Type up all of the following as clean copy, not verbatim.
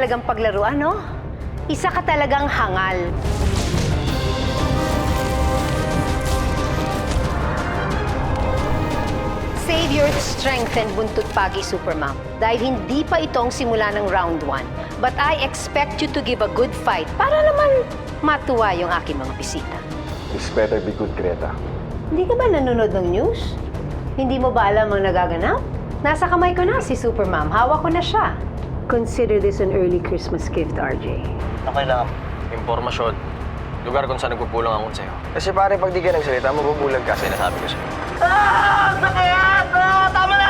talagang paglaruan, no? Isa ka talagang hangal. Save your strength and buntut pagi, Supermom. Dahil hindi pa itong simula ng round 1. But I expect you to give a good fight para naman matuwa yung aking mga bisita. This better be good, Greta. Hindi ka ba nanonood ng news? Hindi mo ba alam ang nagaganap? Nasa kamay ko na si Supermom. Hawak ko na siya. Consider this an early Christmas gift, RJ. Okay lang. Impormasyon. Lugar kung saan nagpupulong ang sa'yo. Kasi pare, pag di ka nagsalita, mabubulag ka. Sinasabi ko sa'yo. Sakit! Tama na!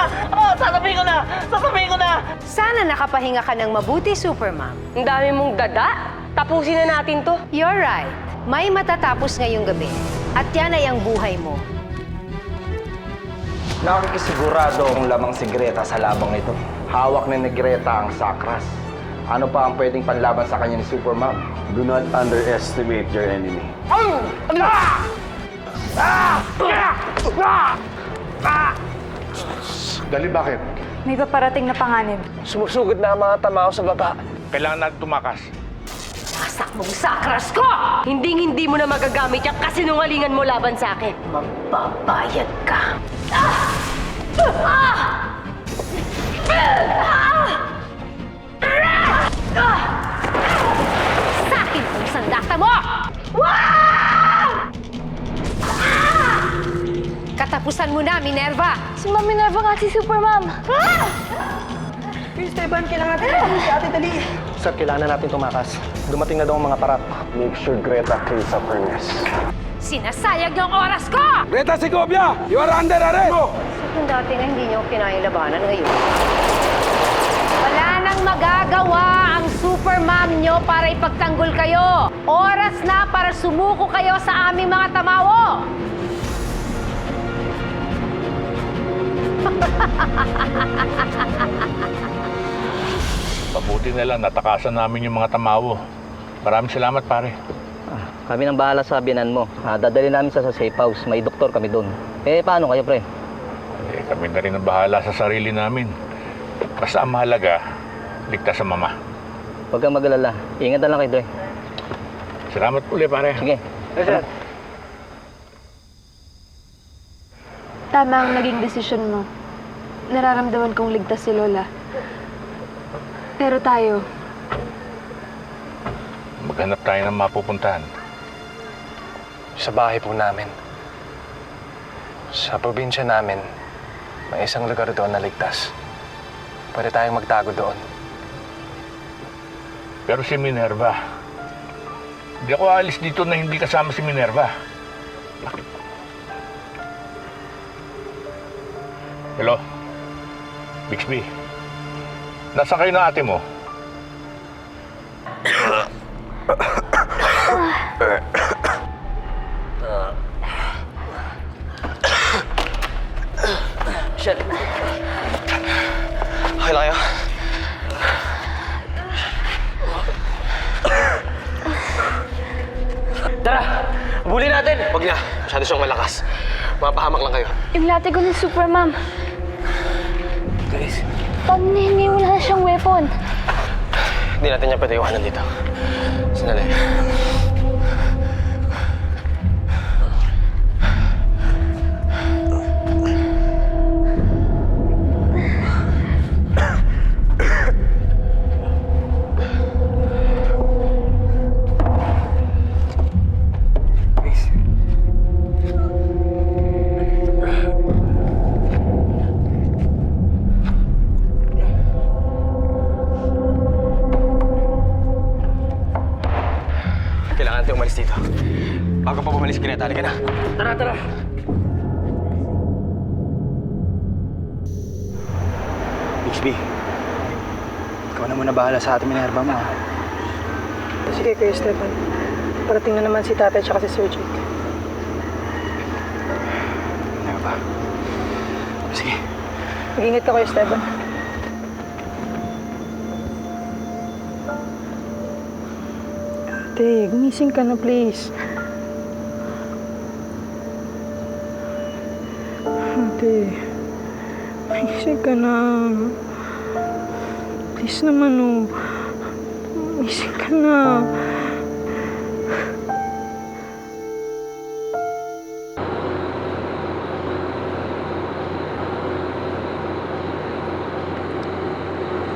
Sasabihin ko na! Sasabihin ko na! Sana nakapahinga ka ng mabuti, Supermom. Ang dami mong daga. Tapusin na natin to. You're right. May matatapos ngayong gabi. At yan ay ang buhay mo. Nakikisigurado ang lamang si Greta sa labang ito. Hawak ni Greta ang sakras. Ano pa ang pwedeng panlaban sa kanya ni Supermom? Do not underestimate your enemy. Dali, bakit? May paparating na panganib. Sumusugod na ang mga tamao sa baba. Kailangan natin tumakas. Wasak mong sakras ko! Hindi mo na magagamit yung kasinungalingan mo laban sa akin. Magbabayad ka. Sa akin kung sandata mo! Katapusan mo na, Minerva! Si Ma'am Minerva nga si Supermom. Sir, kailangan natin tumakas. Dumating na daw ang mga parat. Make sure Greta cleans up her mess. Sinasayag yung oras ko! Greta Segovia! You are under arrest! Kung dati nga hindi niyo kinailabanan ngayon. Wala nang magagawa ang Supermom niyo para ipagtanggol kayo. Oras na para sumuko kayo sa aming mga tamawo. Mabuti na lang, natakasan namin yung mga tamawo. Maraming salamat, pare. Kami nang bahala sa binan mo. Dadali namin sa safe house. May doktor kami doon. Paano kayo, pre? Kami na rin ang bahala sa sarili namin. Basta ang mahalaga, ligtas sa mama. Huwag kang mag-alala. Ingat na lang kayo, Dre. Salamat ulit, pare. Sige. Tama ang naging desisyon mo. Nararamdaman kong ligtas si Lola. Pero tayo, Maghanap tayo ng mapupuntahan. Sa bahay po namin. Sa probinsya namin, may isang lugar doon na ligtas. Pwede tayong magtago doon. Pero si Minerva, hindi ako alis dito na hindi kasama si Minerva. Hello? Bixby, nasaan kayo na ate mo? Shit. Okay lang kayo? Tara! Abulin natin! Huwag na. Masyado siyang malakas. Mapahamak lang kayo. yung latigo ni Supermom. Guys, Paano hindi wala na siyang weapon? hindi natin niya pwede iwanan dito. Sandali. Kailangan natin umalis dito. Bago pa bumalik si Greta, halika na. Tara, tara! Bixby, ikaw na muna bahala sa ating Minerva mo. Sige, Kuya Stefan. Parating na naman si tatay at si Sir Jake. Ano ba? Sige. Mag-ingat ka, Kuya Stefan. Ate, gumising ka na, please. Ate, gumising ka na. Please naman, oh. Gumising ka na.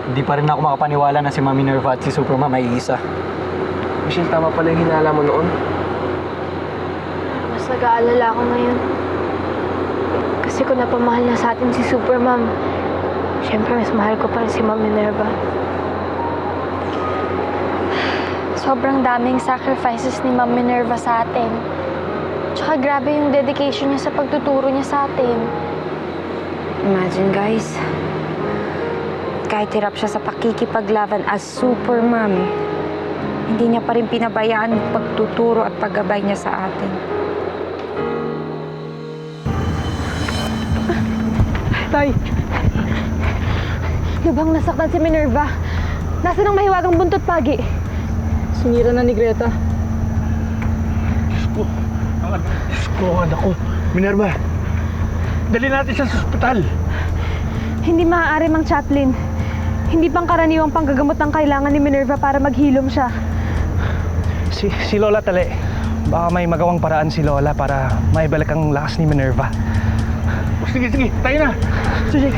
Hindi pa rin ako makapaniwala na si Mami Nerva at si Supermom ay isa. Michelle, tama pala yung hinala mo noon. Mas nag-aalala ako ngayon. Kasi kung napamahal na sa atin si Supermom, syempre mas mahal ko pa rin si Ma'am Minerva. Sobrang daming sacrifices ni Ma'am Minerva sa atin. Tsaka grabe yung dedication niya sa pagtuturo niya sa atin. Imagine guys, kahit hirap siya sa pakikipaglaban as Supermom, hindi niya pa rin pinabayaan ang pagtuturo at paggabay niya sa atin. Tay! Lubhang nasaktan si Minerva. Nasaan ang mahiwagang buntot pagi? Sinira na ni Greta. Ako, Minerva. Dali natin siya sa ospital. Hindi maaari, Mang Chaplin. Hindi pang karaniwang panggagamot ang kailangan ni Minerva para maghilom siya. Si Lola Tale. Baka may magawang paraan si Lola para maibalik ang lakas ni Minerva. Sige, tayo na. Sige.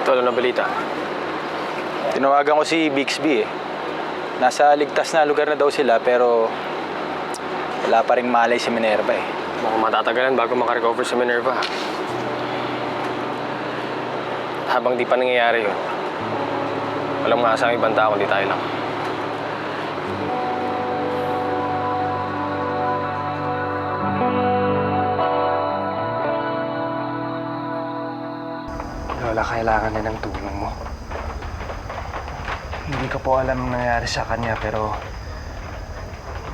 Tol, ano balita? Tinawagan ko si Bixby eh. Nasa ligtas na lugar na daw sila pero wala pa rin malay si Minerva eh. Mukhang matatagalan bago makarecover si Minerva. Habang di pa nangyayari yun, walang maasang ibang tao kundi tayo lang. Lola, kailangan na ng tulong mo. Hindi ko po alam ang nangyari sa kanya pero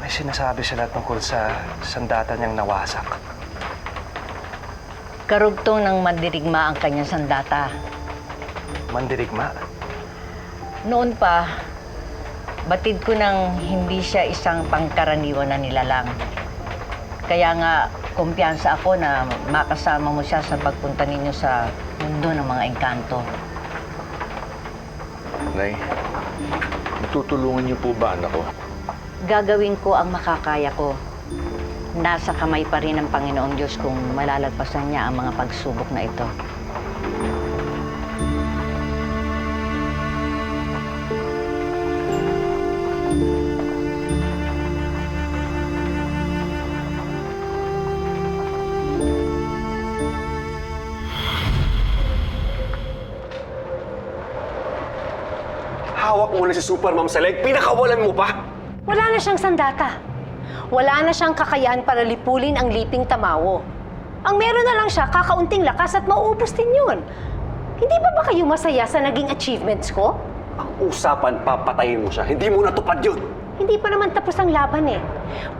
may sinasabi sila tungkol sa sandata niyang nawasak. Karugtong ng mandirigma ang kanyang sandata. Mandirigma? Noon pa, batid ko nang hindi siya isang pangkaraniwan na nilalang. Kaya nga, kumpiyansa ako na makasama mo siya sa pagpunta ninyo sa mundo ng mga engkanto. Nay, matutulungan niyo po ba anak ko? Gagawin ko ang makakaya ko. Nasa kamay pa rin ng Panginoong Diyos kung malalagpasan niya ang mga pagsubok na ito. Hawak mo na si Supermom sa leg, pinakawalan mo pa! Wala na siyang sandata. Wala na siyang kakayahan para lipulin ang liping tamawo. Ang meron na lang siya, kakaunting lakas at mauubos din yun. Hindi ba kayo masaya sa naging achievements ko? Ang usapan, papatayin mo siya. Hindi mo natupad yun. Hindi pa naman tapos ang laban eh.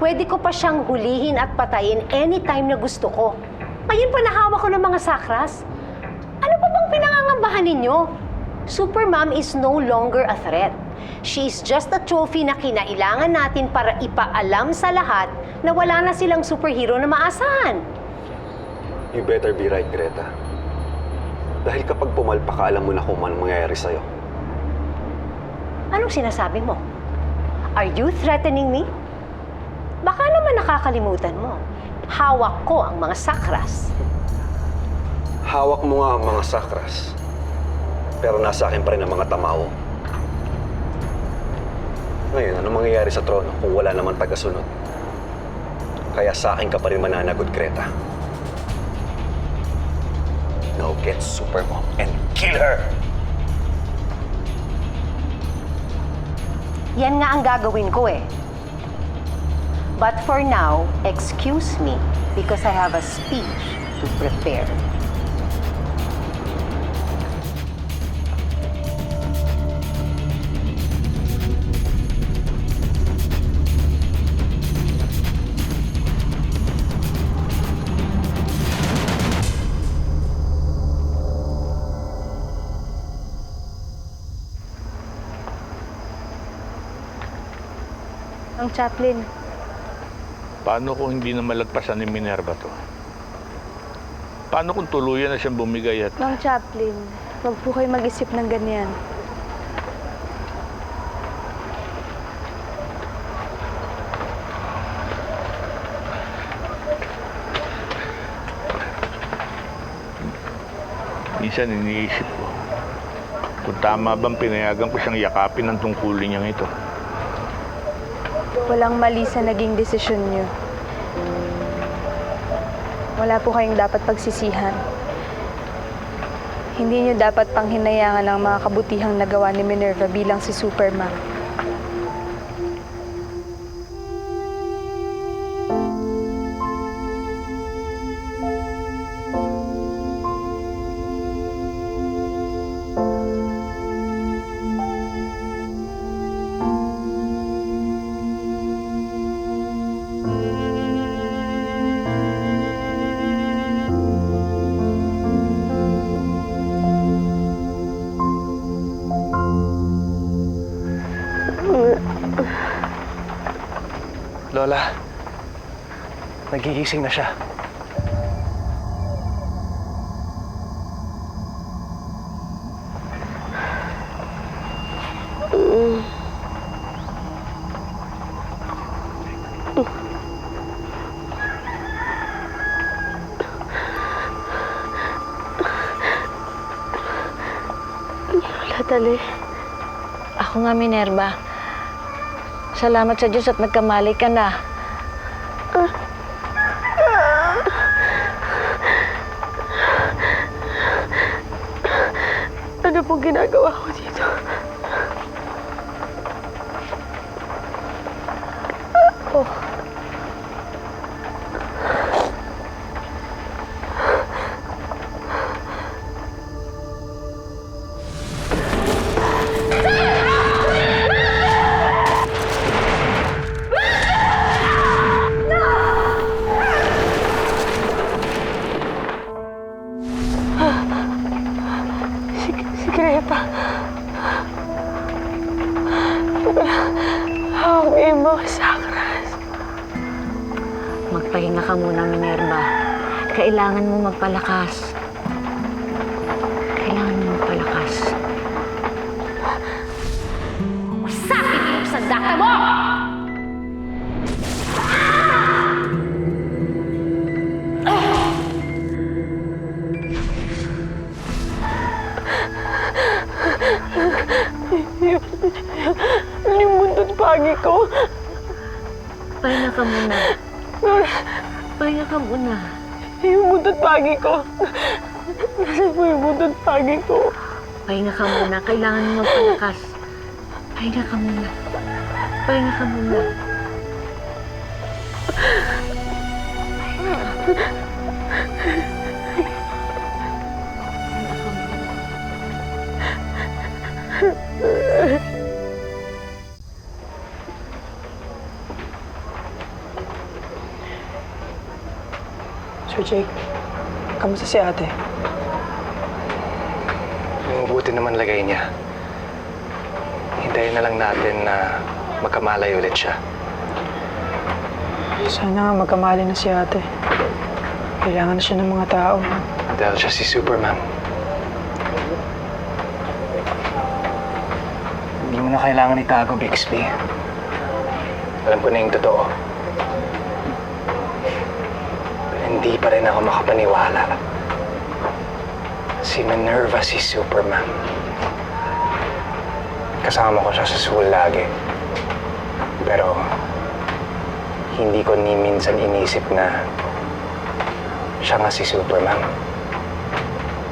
Pwede ko pa siyang hulihin at patayin anytime na gusto ko. Ngayon pa nahawak ko ng mga sakras. Ano pa bang pinangangambahan ninyo? Supermom is no longer a threat. She is just a trophy na kinailangan natin para ipaalam sa lahat na wala na silang superhero na maasahan. You better be right, Greta. Dahil kapag pumalpa ka, alam mo na kung anong mangyayari sa'yo. Anong sinasabi mo? Are you threatening me? Baka naman nakakalimutan mo. Hawak ko ang mga sakras. Hawak mo nga ang mga sakras. Pero nasa akin pa rin ang mga tamaw. Ngayon, anong mangyayari sa trono kung wala naman tagasunod? Kaya sa akin ka pa rin mananagot, Greta. Now get Supermom and kill her! Yan nga ang gagawin ko eh. But for now, excuse me because I have a speech to prepare. Ang Chaplin, Paano kung hindi na malagpasan ni Minerva to? Paano kung tuluyan na siyang bumigay at... Mang Chaplin, huwag po kayo mag-isip ng ganyan. Minsan iniisip ko, kung tama bang pinayagan ko siyang yakapin ng tungkulin niyang ito. Walang mali sa naging desisyon niyo. Wala po kayong dapat pagsisihan. Hindi niyo dapat panghinayangan ang mga kabutihang nagawa ni Minerva bilang si Superman. Lola, nagigising na siya. Lola, dali. Ako nga, Minerva. Salamat sa Diyos at nagkamali ka na. Ano pong ginagawa ko dito? Oh. Greta. Hawak mo sa sakras. Magpahinga ka muna, Minerva. Kailangan mo magpalakas. Kailangan mo magpalakas. Sakit yung sandata mo! Yung muntot pagi ko. Pahinga ka muna. Pahinga ka muna. Yung muntot pagi ko. Nasaan po yung muntot pagi ko? Pahinga ka muna. Kailangan mo magpalakas. Pahinga ka muna. Pahinga ka muna. Sir Jake, kamusta si ate? Mabuti naman lagay niya. Hintayin na lang natin na magkamalay ulit siya. Sana nga magkamali na si ate. Kailangan na siya ng mga tao. Dahil siya si Superman. Hindi mo na kailangan itago, Bixby. Alam ko na yung totoo. Pero hindi pa rin ako makapaniwala. Si Minerva si Superman. Kasama ko siya sa school lagi. Pero hindi ko ni minsan inisip na siya nga si Superman.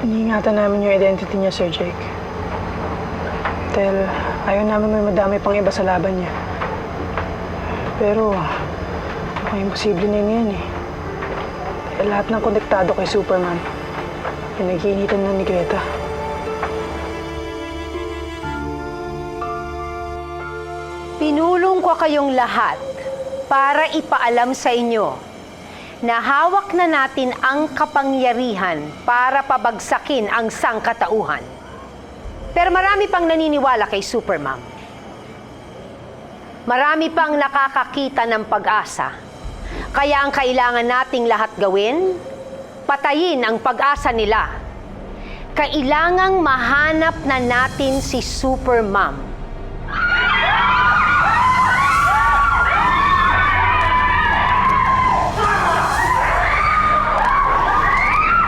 Iniingatan namin yung identity niya, Sir Jake. Dahil ayaw namin may madami pang iba sa laban niya. Pero, mukhang imposible na yan eh. Dahil lahat ng konektado kay Superman, pinag-iinitan na ni Greta. Pinulong ko kayong lahat para ipaalam sa inyo na hawak na natin ang kapangyarihan para pabagsakin ang sangkatauhan. Pero marami pang naniniwala kay Supermom. Marami pang nakakakita ng pag-asa. Kaya ang kailangan nating lahat gawin, patayin ang pag-asa nila. Kailangang mahanap na natin si Super Mom.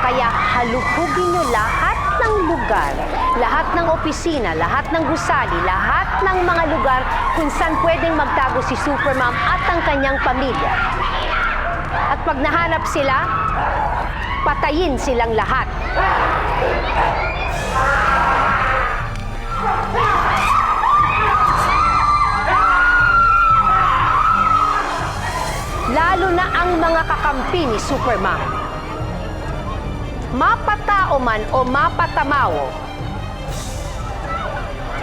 Kaya haluhugin niyo lahat ng lugar, lahat ng opisina, lahat ng gusali, lahat ng mga lugar kung saan pwedeng magtago si Super Mom at ang kanyang pamilya. At pag nahanap sila, patayin silang lahat. Lalo na ang mga kakampi ni Super Mom. Mapatao man o mapatamawo,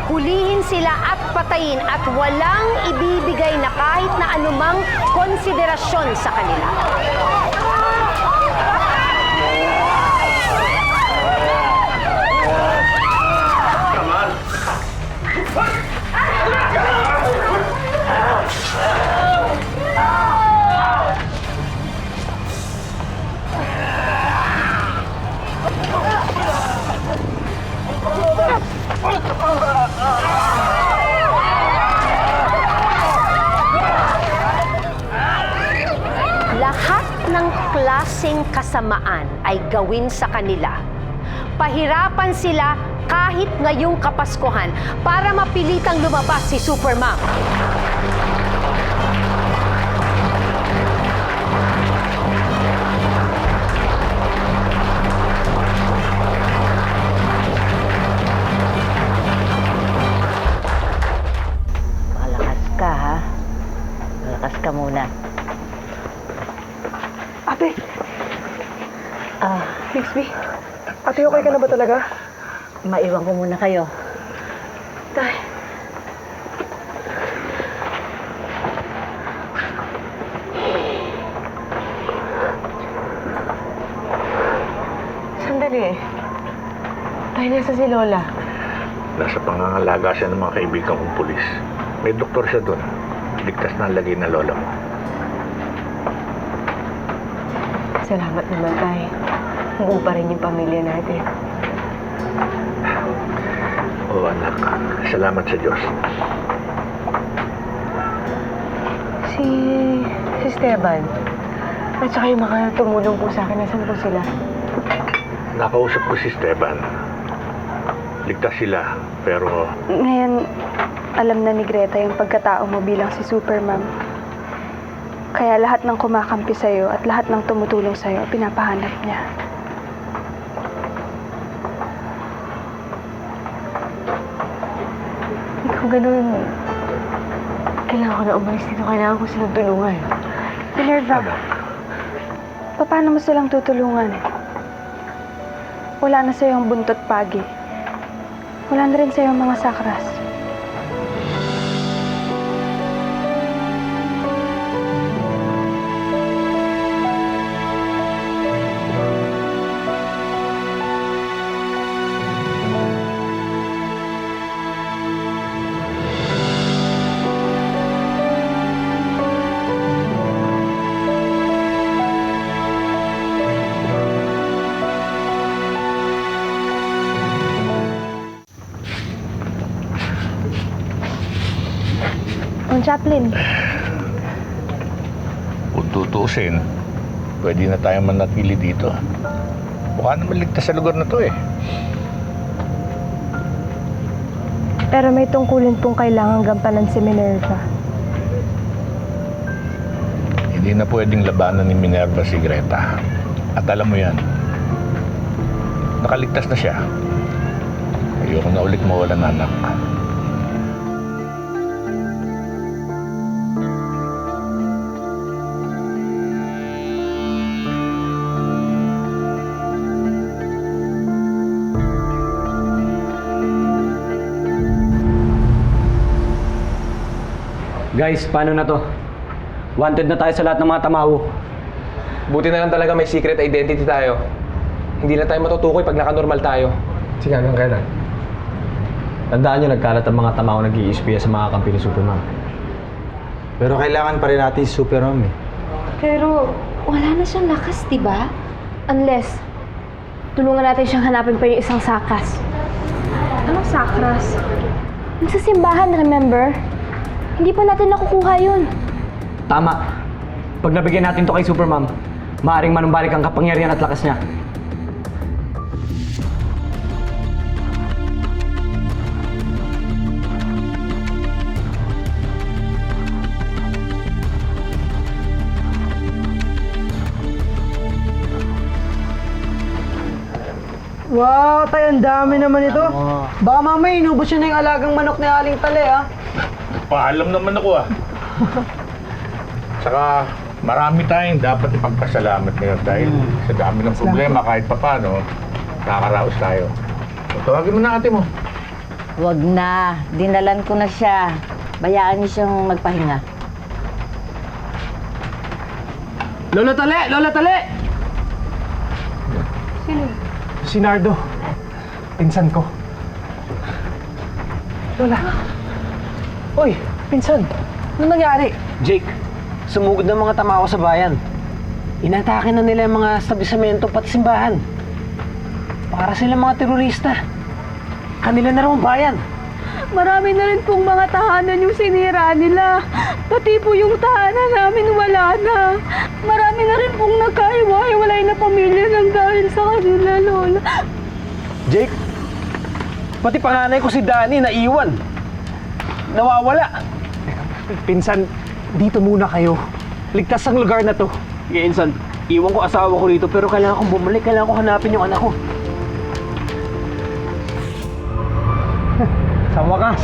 hulihin sila at patayin at walang ibibigay na kahit na anumang konsiderasyon sa kanila. Lahat ng klaseng kasamaan ay gawin sa kanila. Pahirapan sila kahit ngayong Kapaskuhan para mapilitang lumabas si Super Mom. Malakas ka, ha? Malakas ka muna. Ate! Bixby, ate, okay ka na ba talaga? Maiwan ko muna kayo. Tay. Sandali. Tay, nasa si Lola. Nasa pangangalaga siya ng mga kaibigan kong pulis. May doktor siya doon. Ligtas na ang lagay na lola mo. Salamat naman, Tay. Buo pa rin yung pamilya natin. Oo, anak. Salamat sa Diyos. Si Esteban. At saka yung mga tumulong po sa akin, nasan po sila? Nakausap ko si Esteban. Ligtas sila, pero Ngayon, alam na ni Greta yung pagkatao mo bilang si Super Mom. Kaya lahat ng kumakampi sa'yo at lahat ng tumutulong sa'yo, pinapahanap niya. Kung ganun, kailangan ko na umalis dito. Kailangan ko silang tulungan. Minerva, paano mo silang tutulungan? Wala na sa'yo ang buntot pagi. Wala na rin sa'yo ang mga sakras. Chaplain. kung tutuusin, pwede na tayo manatili dito. Mukha naman ligtas sa lugar na to eh. Pero may tungkulin pong kailangan gampanan si Minerva. Hindi na pwedeng labanan ni Minerva si Greta. At alam mo yan, nakaligtas na siya. Ayoko na ulit mawala ng anak. Guys, paano na to? Wanted na tayo sa lahat ng mga tamawo. Buti na lang talaga may secret identity tayo. Hindi na tayo matutukoy pag naka-normal tayo. Sige, hanggang kailan? Tandaan nyo, nagkalat ang mga tamawo nag-iispiya sa mga kampi ni Superman. Pero kailangan pa rin natin si Superman eh. Pero wala na siyang lakas, di ba? Unless, tulungan natin siyang hanapin pa yung isang sakas. Anong sakras? Yung sa simbahan, remember? Hindi pa natin nakukuha yun. Tama. Pag nabigyan natin to kay Supermom, maaaring manumbalik ang kapangyarihan at lakas niya. Wow, tay, ang dami naman ito. Baka mamaya inubos yun na yung alagang manok ni Aling Tale, ah. Paalam naman ako Saka marami tayong dapat ipagpasalamat ngayon dahil sa dami ng problema kahit papano, nakakaraos tayo. Tawagin mo na ate mo. Huwag na. Dinalan ko na siya. Bayaan niyo siyang magpahinga. Lola Tale! Lola Tale! Si Nardo. Pinsan ko. Lola. Uy, pinsan. Ano nangyari? Jake, sumugod ng mga tama ko sa bayan. Inatake na nila yung mga establisamento pati simbahan. Para sila mga terorista. Kanila na raw ang bayan. Marami na rin pong mga tahanan yung sinira nila. Pati po yung tahanan namin wala na. Marami na rin pong nagkaiwa-iwalay na pamilya ng dahil sa kanila, Lola. Jake, pati panganay ko si Danny naiwan. Nawawala. Pinsan, dito muna kayo. Ligtas ang lugar na to. Insan, iwan ko asawa ko rito pero kailangan kong bumalik. Kailangan ko hanapin yung anak ko. Sa wakas.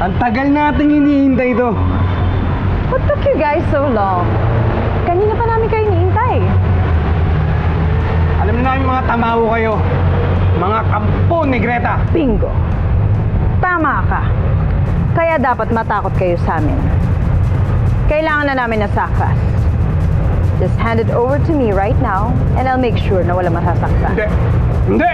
Ang tagal nating hinihintay ito. What took you guys so long? Kanina pa namin kayo hinihintay. Alam na namin mga tamaho kayo. Mga kampo ni Greta. Bingo. Tama ka. Kaya dapat matakot kayo sa amin. Kailangan na namin na sakras. Just hand it over to me right now and I'll make sure na wala masasaktan. Hindi! Hindi!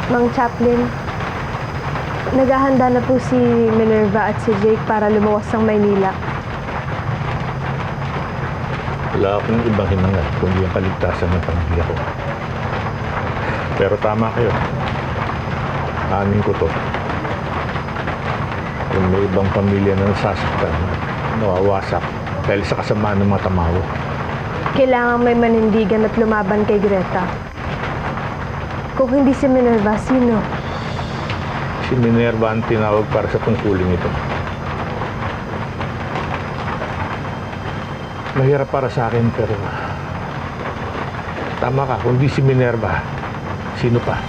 Mang Chaplin, naghahanda na po si Minerva at si Jake para lumuwas ng Maynila. Wala akong ibang hinangat kundi ang kaligtasan ng pamilya ko. Pero tama kayo. Amin ko to. Kung may ibang pamilya na nasasaktan, nawawasak dahil sa kasamaan ng mga tamaho. Kailangan may manindigan at lumaban kay Greta. Kung hindi si Minerva, sino? Si Minerva ang tinawag para sa tungkuling ito. Mahirap para sa akin pero tama ka, kung di si Minerva, sino pa?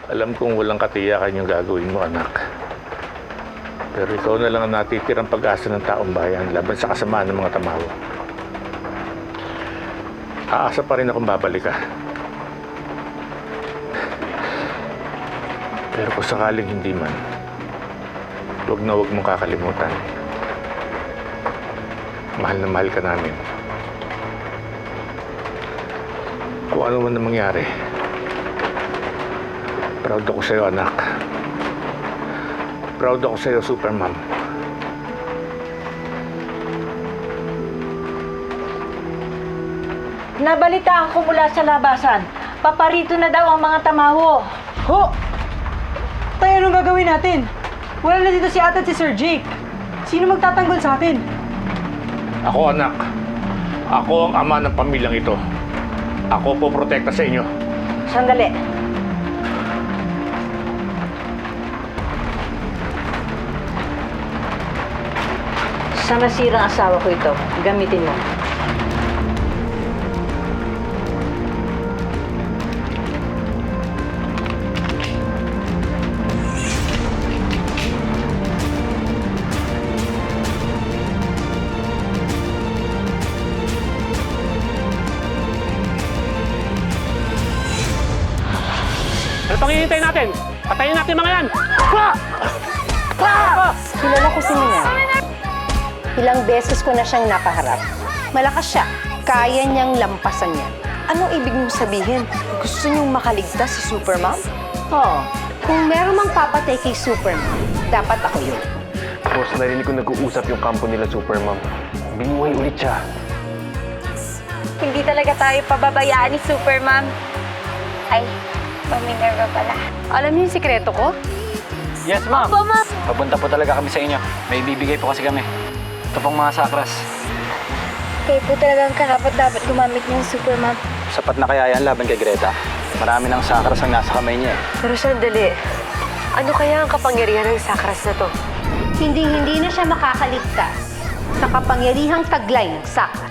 Alam kong walang katiyakan yung gagawin mo, anak. Pero ikaw na lang ang natitirang pag-asa ng taong bayan laban sa kasamaan ng mga tamaho. Aasa pa rin akong babalik ka. Pero kung sakaling hindi man, huwag na huwag mong kakalimutan. Mahal na mahal ka namin. Kung ano man na mangyari, proud ako sa'yo, anak. Proud ako sa'yo, Supermom. Nabalitaan ko mula sa labasan. Paparito na daw ang mga tamaho. Ho! Tayo, anong gagawin natin? Wala na dito si Ate at si Sir Jake. Sino magtatanggol sa atin? Ako, anak. Ako ang ama ng pamilyang ito. Ako po protekta sa inyo. Sandali. Sa nasirang asawa ko ito, gamitin mo. Ano pang hihintay natin? Patayin natin mga yan! Kilala ko si Miner. Ilang beses ko na siyang napaharap. Malakas siya. Kaya niyang lampasan yan. Anong ibig mong sabihin? Gusto niyong makaligtas si Supermom? Oo. Kung meron mang papatay kay Superman, dapat ako yun. Boss, narinig ko nag-uusap yung kampo nila Supermom. Binuhay ulit siya. Hindi talaga tayo pababayaan ni Supermom. Ay, Minerva pala. Alam niyo yung sikreto ko? Yes, ma'am. Opo, ma'am. Papunta po talaga kami sa inyo. May bibigay po kasi kami. Ito pong mga sakras. Kayo po talagang karapat-dapat gumamit ng Supermom. Sapat na kaya yan laban kay Greta. Marami ng sakras ang nasa kamay niya eh. Pero sandali, ano kaya ang kapangyarihan ng sakras na to? Hindi na siya makakaligtas sa kapangyarihang taglay ng sakrat.